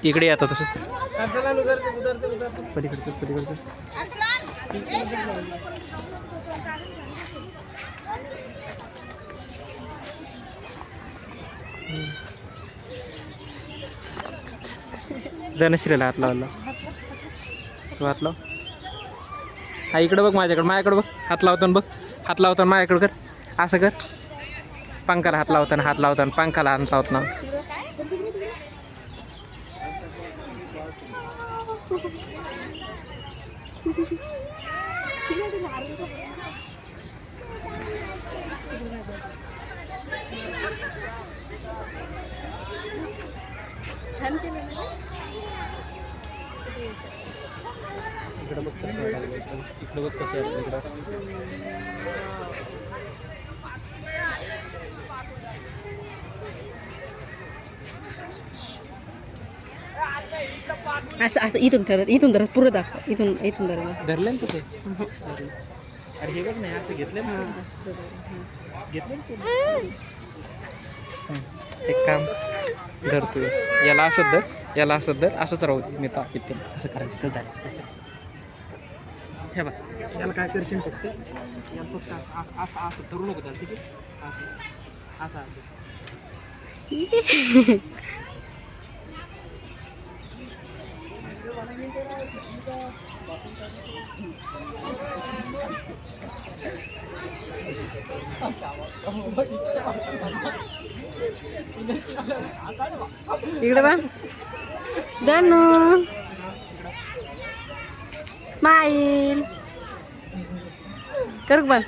इकडे येतात तसंच पलीकडचं पलीकडचं. धनश्रीला हात लावला. तू हात लाव. हा इकडं बघ माझ्याकडं बघ. हात लावताना बघ. हात लावताना माझ्याकडं कर. असं कर. पंखाला हात लावताना पंखाला हात लावताना. छान केलं. इकडं बघ कसं आहे. इकडं बघ कसं आहे. इकडं असं असं इथून ठरत इथून धरत पुरं दाखव. इथून धरत धरलं ना तसं. अरे हे बघ नाही असं घेतलं ना. घेतलं एक काम धर तू. याला असं धर असंच राहू दे. मी ताकीत कसं करायचं कसं धारायचं कसं. हे बघ याला काय करशील फक्त याला फक्त असं धरू नको त्याला. ठीक आहे असं असं इकडे बा. धनु स्माईल कर बन.